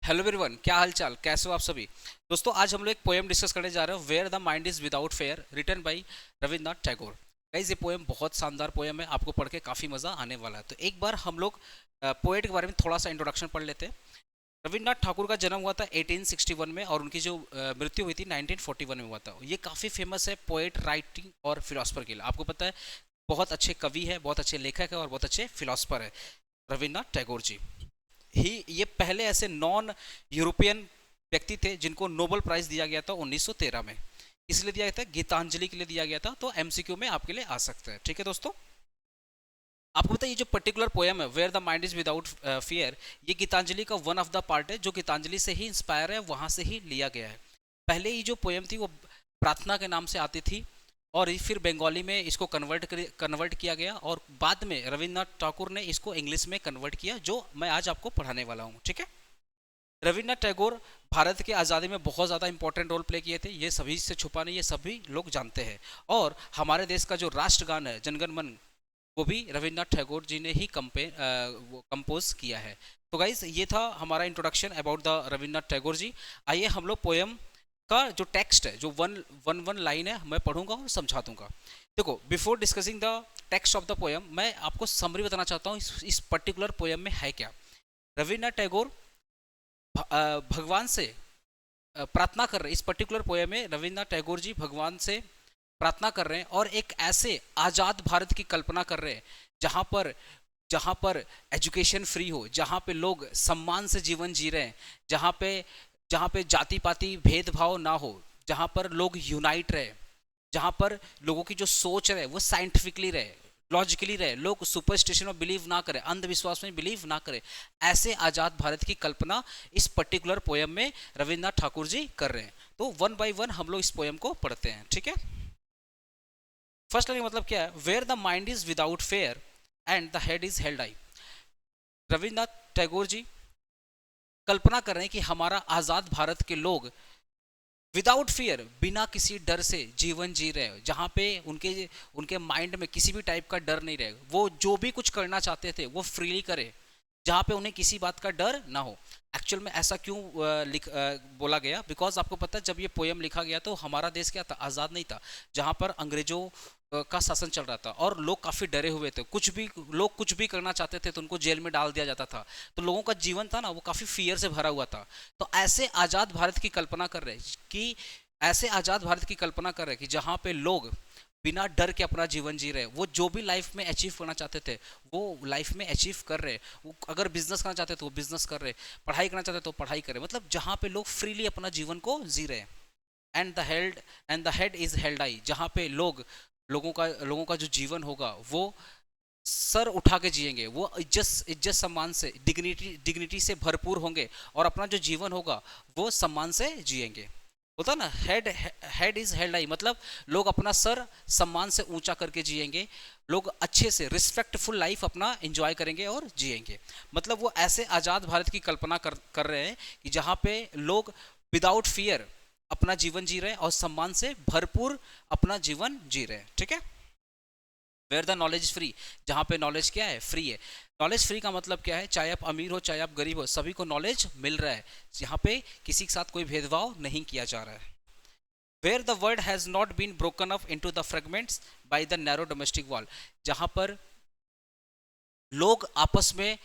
Hello everyone, क्या हाल चाल, कैसे हो आप सभी। दोस्तों, आज हम लोग एक पोएम डिस्कस करने जा रहे हैं, where the mind is without fear, written by Rabindranath Tagore. Guys, ये पोएम बहुत शानदार पोएम है, आपको पढ़ के काफ़ी मज़ा आने वाला है। तो एक बार हम लोग पोएट के बारे में थोड़ा सा इंट्रोडक्शन पढ़ लेते हैं। रविन्द्रनाथ ठाकुर का जन्म हुआ था 1861 में और उनकी जो मृत्यु हुई थी 1941 में हुआ था। ये काफ़ी फेमस है पोएट, राइटिंग और फिलोसफर के लिए। आपको पता है, बहुत अच्छे कवि है, बहुत अच्छे लेखक है और बहुत अच्छे फिलोसफर है रविन्द्रनाथ टैगोर जी। ये पहले ऐसे नॉन यूरोपियन व्यक्ति थे जिनको नोबेल प्राइज दिया गया था 1913 में। इसलिए दिया गया था, गीतांजलि के लिए दिया गया था। तो एमसीक्यू में आपके लिए आ सकता है, ठीक है दोस्तों। आपको पता है, ये जो पर्टिकुलर पोएम है where the mind is without fear, ये गीतांजलि का वन ऑफ द पार्ट है, जो गीतांजलि से ही इंस्पायर है, वहां से ही लिया गया है। पहले ये जो पोएम थी वो प्रार्थना के नाम से आती थी और फिर बंगाली में इसको कन्वर्ट किया गया और बाद में रविन्द्रनाथ ठाकुर ने इसको इंग्लिश में कन्वर्ट किया, जो मैं आज आपको पढ़ाने वाला हूँ, ठीक है। रविन्द्रनाथ टैगोर भारत की आज़ादी में बहुत ज़्यादा इंपॉर्टेंट रोल प्ले किए थे, ये सभी से छुपा नहीं, ये सभी लोग जानते हैं। और हमारे देश का जो राष्ट्रगान है जनगण मन, वो भी रविन्द्रनाथ टैगोर जी ने ही कंपोज किया है। तो गाइज, ये था हमारा introduction about the Rabindranath Tagore ji. आइए हम लोग पोएम का जो टेक्स्ट है, जो वन लाइन है, मैं पढ़ूंगा और समझा दूंगा। देखो, before discussing the text of the poem, मैं आपको समरी बताना चाहता हूँ इस पर्टिकुलर पोएम में है क्या। रविन्द्रनाथ टैगोर भगवान से प्रार्थना कर रहे हैं। इस पर्टिकुलर पोएम में रविन्द्रनाथ टैगोर जी भगवान से प्रार्थना कर रहे हैं और एक ऐसे आज़ाद भारत की कल्पना कर रहे हैं जहाँ पर एजुकेशन फ्री हो, जहाँ पे लोग सम्मान से जीवन जी रहे हैं, जहाँ पे जाति पाति भेदभाव ना हो, जहाँ पर लोग यूनाइट रहे, जहाँ पर लोगों की जो सोच रहे वो साइंटिफिकली रहे, लॉजिकली रहे, लोग सुपरस्टिशन में बिलीव ना करें, अंधविश्वास में बिलीव ना करें। ऐसे आज़ाद भारत की कल्पना इस पर्टिकुलर पोएम में रविन्द्रनाथ ठाकुर जी कर रहे हैं। तो वन बाय वन हम लोग इस पोएम को पढ़ते हैं, ठीक है। फर्स्ट लाइन का मतलब क्या है, where the mind is without fear and the head is held high. Rabindranath Tagore ji कल्पना कर रहे हैं कि हमारा आज़ाद भारत के लोग विदाउट फियर, बिना किसी डर से जीवन जी रहे, जहाँ पे उनके उनके माइंड में किसी भी टाइप का डर नहीं रहे, वो जो भी कुछ करना चाहते थे वो फ्रीली करे, जहाँ पे उन्हें किसी बात का डर ना हो। एक्चुअल में ऐसा क्यों बोला गया, बिकॉज आपको पता है जब ये पोएम लिखा गया तो हमारा देश क्या था, आज़ाद नहीं था, जहाँ पर अंग्रेजों का शासन चल रहा था और लोग काफ़ी डरे हुए थे। लोग कुछ भी करना चाहते थे तो उनको जेल में डाल दिया जाता था। तो लोगों का जीवन था ना, वो काफ़ी फियर से भरा हुआ था। तो ऐसे आज़ाद भारत की कल्पना कर रहे कि ऐसे आज़ाद भारत की कल्पना कर रहे कि जहाँ पे लोग बिना डर के अपना जीवन जी रहे, वो जो भी लाइफ में अचीव करना चाहते थे वो लाइफ में अचीव कर रहे, वो अगर बिजनेस करना चाहते तो वो बिजनेस कर रहे, पढ़ाई करना चाहते तो पढ़ाई कर रहे, मतलब जहाँ पे लोग फ्रीली अपना जीवन को जी रहे। And the head is held high, जहाँ पे लोगों का जो जीवन होगा वो सर उठा के जिएंगे, वो इज्जत इज्जत सम्मान से, डिग्निटी से भरपूर होंगे और अपना जो जीवन होगा वो सम्मान से जिएंगे। होता ना, हेड इज हेल्ड हाई, मतलब लोग अपना सर सम्मान से ऊंचा करके जिएंगे, लोग अच्छे से रिस्पेक्टफुल लाइफ अपना एंजॉय करेंगे और जिएंगे। मतलब वो ऐसे आज़ाद भारत की कल्पना कर रहे हैं कि जहाँ पे लोग विदाउट फियर अपना जीवन जी रहे हैं और सम्मान से भरपूर अपना जीवन जी रहे हैं, ठीक है। Where the knowledge is free, जहाँ पे नॉलेज क्या है, फ्री है। नॉलेज फ्री का मतलब क्या है, चाहे आप अमीर हो चाहे आप गरीब हो, सभी को नॉलेज मिल रहा है, यहाँ पे किसी के साथ कोई भेदभाव नहीं किया जा रहा है। Where the world has not been broken up into the fragments by the narrow domestic wall, जहाँ पर लोग आपस में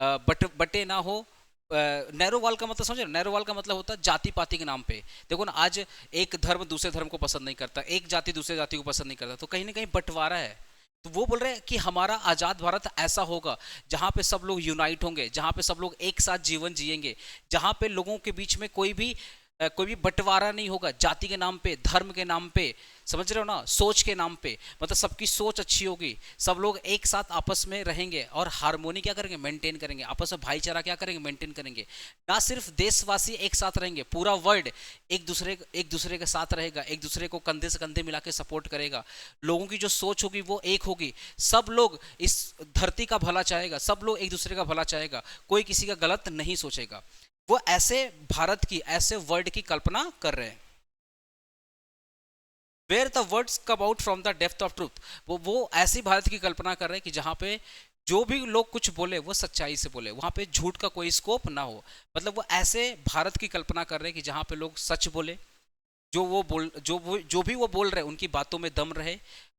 बटे ना हो। नैरो वाल का मतलब समझे, नैरो वाल का मतलब होता है जाति पाति के नाम पे। देखो ना, आज एक धर्म दूसरे धर्म को पसंद नहीं करता, एक जाति दूसरे जाति को पसंद नहीं करता, तो कहीं ना कहीं बंटवारा है। तो वो बोल रहे हैं कि हमारा आज़ाद भारत ऐसा होगा जहाँ पे सब लोग यूनाइट होंगे, जहाँ पे सब लोग एक साथ जीवन जिएंगे, जहाँ पे लोगों के बीच में कोई भी बंटवारा नहीं होगा, जाति के नाम पे, धर्म के नाम पे, समझ रहे हो ना, सोच के नाम पे। मतलब सबकी सोच अच्छी होगी, सब लोग एक साथ आपस में रहेंगे और हारमोनी क्या करेंगे, मेंटेन करेंगे, आपस में भाईचारा क्या करेंगे, मेंटेन करेंगे। ना सिर्फ देशवासी एक साथ रहेंगे, पूरा वर्ल्ड एक दूसरे के साथ रहेगा, एक दूसरे को कंधे से कंधे मिला के सपोर्ट करेगा। लोगों की जो सोच होगी वो एक होगी, सब लोग इस धरती का भला चाहेगा, सब लोग एक दूसरे का भला चाहेगा, कोई किसी का गलत नहीं सोचेगा। वो ऐसे भारत की, ऐसे वर्ल्ड की कल्पना कर रहे हैं। Where the words come out from the depth of truth, वो ऐसी भारत की कल्पना कर रहे हैं कि जहाँ पे जो भी लोग कुछ बोले वो सच्चाई से बोले, वहाँ पे झूठ का कोई स्कोप ना हो। मतलब वो ऐसे भारत की कल्पना कर रहे हैं कि जहाँ पे लोग सच बोले, जो भी वो बोल रहे हैं उनकी बातों में दम रहे,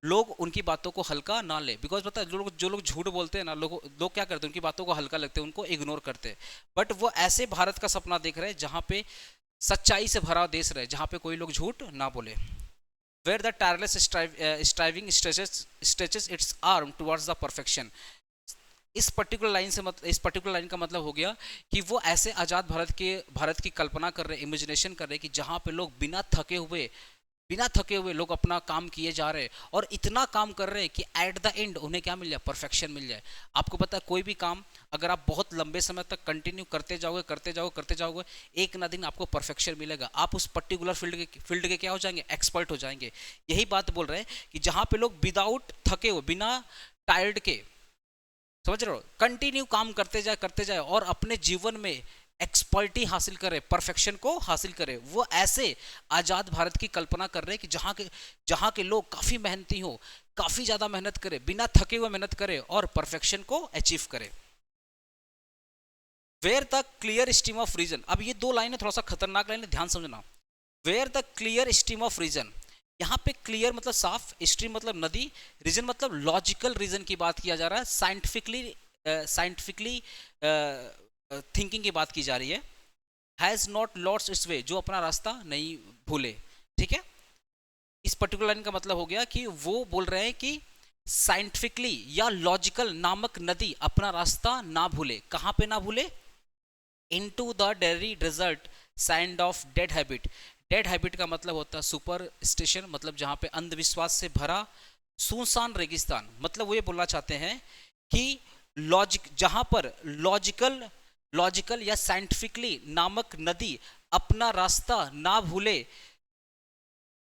लोग उनकी बातों को हल्का ना ले। बिकॉज पता है जो लोग झूठ बोलते हैं ना, लोग क्या करते हैं, उनकी बातों को हल्का लगते हैं, उनको इग्नोर करते हैं। बट वो ऐसे भारत का सपना देख रहे हैं जहाँ पे सच्चाई से भरा देश रहे, जहाँ पे कोई लोग झूठ ना बोले। Where the tireless striving stretches its arm towards the perfection. इस पर्टिकुलर लाइन का मतलब हो गया कि वो ऐसे आज़ाद भारत की कल्पना कर रहे हैं, इमेजिनेशन कर रहे हैं कि जहाँ पे लोग बिना थके हुए लोग अपना काम किए जा रहे हैं, और इतना काम कर रहे हैं कि एट द एंड उन्हें क्या मिल जाए, परफेक्शन मिल जाए। आपको पता है कोई भी काम अगर आप बहुत लंबे समय तक कंटिन्यू करते जाओगे, एक ना दिन आपको परफेक्शन मिलेगा, आप उस पर्टिकुलर फील्ड के क्या हो जाएंगे, एक्सपर्ट हो जाएंगे। यही बात बोल रहे हैं कि जहाँ पे लोग विदाउट थके हुए, बिना टायर्ड के, समझ रहे हो, कंटिन्यू काम करते जाए और अपने जीवन में एक्सपर्टी हासिल करे, परफेक्शन को हासिल करे, वो ऐसे आजाद भारत की कल्पना कर रहे हैं कि जहां के लोग काफी मेहनती हो, काफी ज्यादा मेहनत करे, बिना थके हुए मेहनत करे और परफेक्शन को अचीव करे। Where the clear stream of reason. अब ये दो लाइन है, थोड़ा सा खतरनाक लाइन है, ध्यान समझना। Where the clear stream of reason, यहाँ पे क्लियर मतलब साफ, स्ट्रीम मतलब नदी, रीजन मतलब लॉजिकल रीजन की बात किया जा रहा है, साइंटिफिकली थिंकिंग की बात की जा रही है। हैज नॉट लॉस्ट इट्स वे, जो अपना रास्ता नहीं भूले। ठीक है, इस पर्टिकुलर लाइन का मतलब हो गया कि वो बोल रहे हैं कि साइंटिफिकली या लॉजिकल नामक नदी अपना रास्ता ना भूले। कहाँ पे ना भूले, into the dreary desert sand of dead habit. Dead habit का मतलब होता है सुपर स्टेशन, मतलब जहाँ पे अंधविश्वास से भरा सुनसान रेगिस्तान। मतलब वो ये बोलना चाहते हैं कि जहाँ पर लॉजिकल या साइंटिफिकली नामक नदी अपना रास्ता ना भूले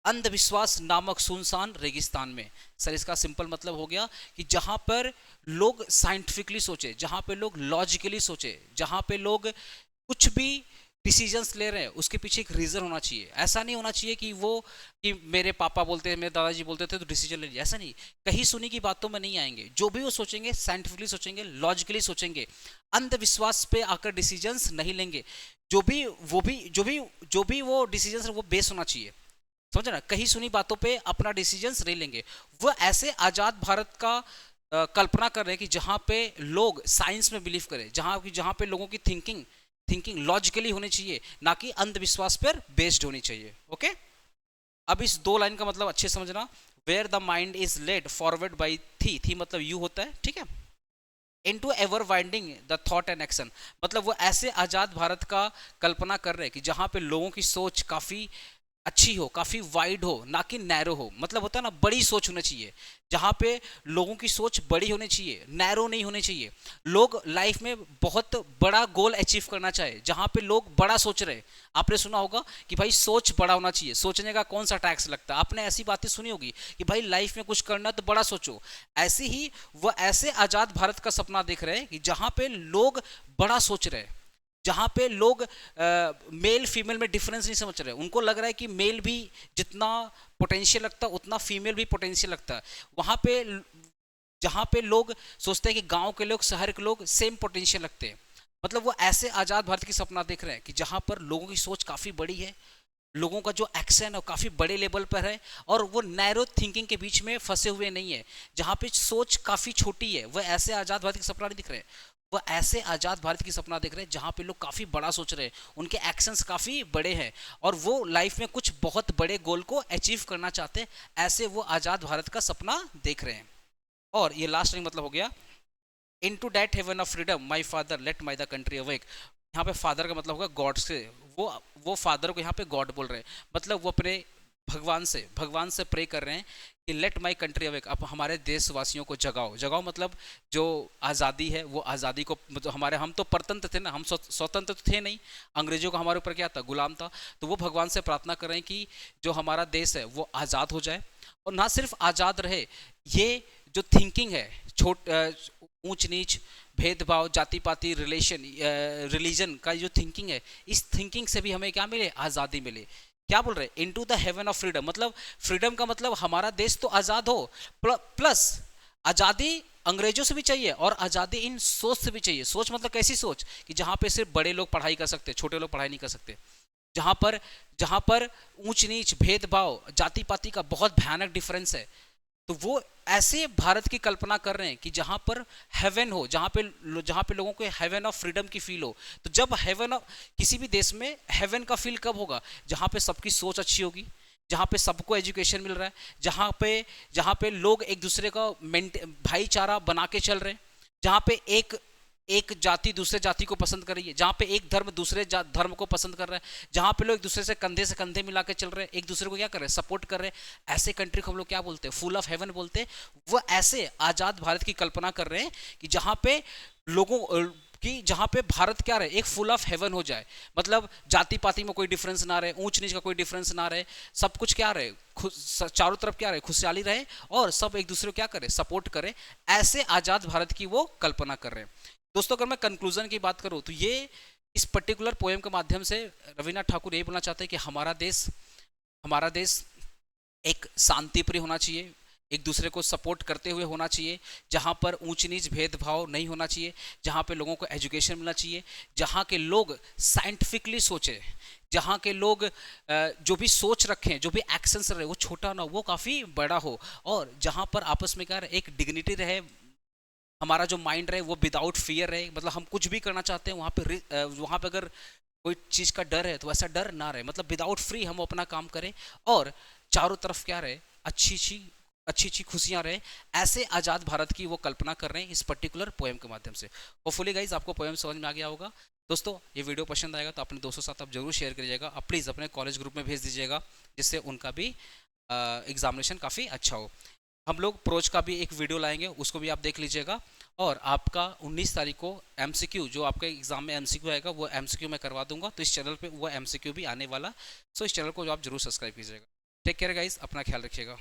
अंधविश्वास नामक सुनसान रेगिस्तान में। सर इसका सिंपल मतलब हो गया कि जहां पर लोग साइंटिफिकली सोचे, जहां पे लोग लॉजिकली सोचे, जहां पे लोग कुछ भी डिसीजंस ले रहे हैं उसके पीछे एक रीजन होना चाहिए। ऐसा नहीं होना चाहिए कि मेरे पापा बोलते हैं, मेरे दादाजी बोलते थे तो डिसीजन ले लिया, ऐसा नहीं। कहीं सुनी की बातों में नहीं आएंगे, जो भी वो सोचेंगे साइंटिफिकली सोचेंगे, लॉजिकली सोचेंगे, अंधविश्वास पे आकर डिसीजंस नहीं लेंगे। जो भी वो डिसीजंस वो बेस होना चाहिए, समझ ना, कहीं सुनी बातों पे अपना डिसीजंस नहीं लेंगे। वो ऐसे आजाद भारत का कल्पना कर रहे हैं कि जहां पे लोग साइंस में बिलीव करें, जहां पे लोगों की थिंकिंग लॉजिकली होनी चाहिए, ना कि अंधविश्वास पर बेस्ड होनी चाहिए। ओके, अब इस दो लाइन का मतलब अच्छे समझना। Where the mind is led forward by thee मतलब यू होता है, ठीक है, into ever winding the thought and action. मतलब वो ऐसे आजाद भारत का कल्पना कर रहे हैं कि जहां पे लोगों की सोच काफी अच्छी हो, काफी वाइड हो, ना कि नैरो हो। मतलब होता है ना, बड़ी सोच होनी चाहिए, जहां पे लोगों की सोच बड़ी होनी चाहिए, नैरो नहीं होनी चाहिए। लोग लाइफ में बहुत बड़ा गोल अचीव करना चाहे, जहां पे लोग बड़ा सोच रहे। आपने सुना होगा कि भाई सोच बड़ा होना चाहिए, सोचने का कौन सा टैक्स लगता है, आपने ऐसी बातें सुनी होगी कि भाई लाइफ में कुछ करना तो बड़ा सोचो। ऐसे ही वो ऐसे आजाद भारत का सपना देख रहे हैं कि जहां पे लोग बड़ा सोच रहे, जहां पे लोग मेल फीमेल में डिफरेंस नहीं समझ रहे। उनको लग रहा है कि मेल भी जितना पोटेंशियल लगता है उतना फीमेल भी पोटेंशियल लगता है। वहां पे जहां पे लोग सोचते हैं कि गांव के लोग शहर के लोग सेम पोटेंशियल लगते हैं। मतलब वो ऐसे आजाद भारत की सपना देख रहे हैं कि जहां पर लोगों की सोच काफी बड़ी है, लोगों का जो एक्शन है वो काफी बड़े लेवल पर है, और वो नैरो थिंकिंग के बीच में फंसे हुए नहीं है, जहां पे सोच काफी छोटी है। वो ऐसे आजाद भारत की सपना नहीं दिख रहे, वो ऐसे आजाद भारत की सपना देख रहे हैं जहां पे लोग काफी बड़ा सोच रहे हैं, उनके एक्शंस काफी बड़े हैं, और वो लाइफ में कुछ बहुत बड़े गोल को अचीव करना चाहते हैं। ऐसे वो आजाद भारत का सपना देख रहे हैं। और ये लास्ट मतलब हो गया, into that heaven of freedom my father let my the country awake. यहाँ पे फादर का मतलब होगा गॉड से, वो फादर को यहाँ पे गॉड बोल रहे हैं। मतलब वो अपने भगवान से प्रे कर रहे हैं कि लेट माय कंट्री अवेक, अब हमारे देशवासियों को जगाओ। मतलब जो आज़ादी है वो आज़ादी को, मतलब हम तो परतंत्र थे ना, हम स्वतंत्र तो थे नहीं, अंग्रेजों का हमारे ऊपर क्या था, गुलाम था। तो वो भगवान से प्रार्थना कर रहे हैं कि जो हमारा देश है वो आज़ाद हो जाए, और ना सिर्फ आज़ाद रहे, ये जो थिंकिंग है ऊंच नीच, भेदभाव, जाति पाति, रिलीजन का जो थिंकिंग है, इस थिंकिंग से भी हमें क्या मिले, आज़ादी मिले। क्या बोल रहे हैं, into the haven of freedom. मतलब फ्रीडम का मतलब हमारा देश तो आज़ाद हो, प्लस आज़ादी अंग्रेजों से भी चाहिए और आज़ादी इन सोच से भी चाहिए। सोच मतलब कैसी सोच कि जहाँ पे सिर्फ बड़े लोग पढ़ाई कर सकते, छोटे लोग पढ़ाई नहीं कर सकते, जहाँ पर ऊंच नीच भेदभाव जाति पाति का बहुत भयानक डिफरेंस है। तो वो ऐसे भारत की कल्पना कर रहे हैं कि जहां पर हेवन हो, जहां पे लोगों को हेवन ऑफ फ्रीडम की फील हो। तो जब हेवन ऑफ किसी भी देश में हेवन का फील कब होगा? जहां पे सबकी सोच अच्छी होगी, जहां पे सबको एजुकेशन मिल रहा है, जहां पे लोग एक दूसरे का भाईचारा बना के चल रहे हैं, जहां पे एक एक जाति दूसरे जाति को पसंद कर रही है, जहाँ पे एक धर्म दूसरे धर्म को पसंद कर रहा है, जहाँ पे लोग एक दूसरे से कंधे मिला के चल रहे हैं, एक दूसरे को क्या कर रहे हैं, सपोर्ट कर रहे हैं। ऐसे कंट्री को हम लोग क्या बोलते हैं? फुल ऑफ हेवन बोलते हैं। वो ऐसे आजाद भारत की कल्पना कर रहे हैं कि जहाँ पे भारत क्या रहे, एक फुल ऑफ हेवन हो जाए। मतलब जाति पाति में कोई डिफरेंस ना रहे, ऊंच नीच का कोई डिफरेंस ना रहे, सब कुछ क्या रहे, चारों तरफ क्या रहे, खुशहाली रहे और सब एक दूसरे को क्या करे, सपोर्ट करे। ऐसे आजाद भारत की वो कल्पना कर रहे हैं। दोस्तों अगर मैं कंक्लूजन की बात करूं तो ये इस पर्टिकुलर पोएम के माध्यम से रविन्द्रनाथ ठाकुर यही बोलना चाहते हैं कि हमारा देश एक शांति प्रिय होना चाहिए, एक दूसरे को सपोर्ट करते हुए होना चाहिए, जहाँ पर ऊंच नीच भेदभाव नहीं होना चाहिए, जहाँ पे लोगों को एजुकेशन मिलना चाहिए, जहाँ के लोग साइंटिफिकली सोचे, जहाँ के लोग जो भी सोच रखें, जो भी एक्शंस रहे वो छोटा ना, वो काफ़ी बड़ा हो, और जहाँ पर आपस में क्या रहे, एक डिग्निटी रहे, हमारा जो माइंड रहे वो विदाउट फियर रहे। मतलब हम कुछ भी करना चाहते हैं वहाँ पे अगर कोई चीज़ का डर है तो ऐसा डर ना रहे, मतलब विदाउट फ्री हम अपना काम करें और चारों तरफ क्या रहे, अच्छी अच्छी खुशियां रहे। ऐसे आज़ाद भारत की वो कल्पना कर रहे हैं इस पर्टिकुलर पोएम के माध्यम से। होपफुली गाइज आपको पोएम समझ में आ गया होगा। दोस्तों ये वीडियो पसंद आएगा तो अपने दोस्तों के साथ आप जरूर शेयर करिएगा, आप प्लीज़ अपने कॉलेज ग्रुप में भेज दीजिएगा, जिससे उनका भी एग्जामिनेशन काफ़ी अच्छा हो। हम लोग प्रोज का भी एक वीडियो लाएंगे, उसको भी आप देख लीजिएगा। और आपका 19 तारीख को एमसीक्यू, जो आपके एग्जाम में एमसीक्यू आएगा, वो एमसीक्यू मैं करवा दूंगा, तो इस चैनल पे वो एमसीक्यू भी आने वाला। सो इस चैनल को आप जरूर सब्सक्राइब कीजिएगा। टेक केयर गाइस, अपना ख्याल रखिएगा।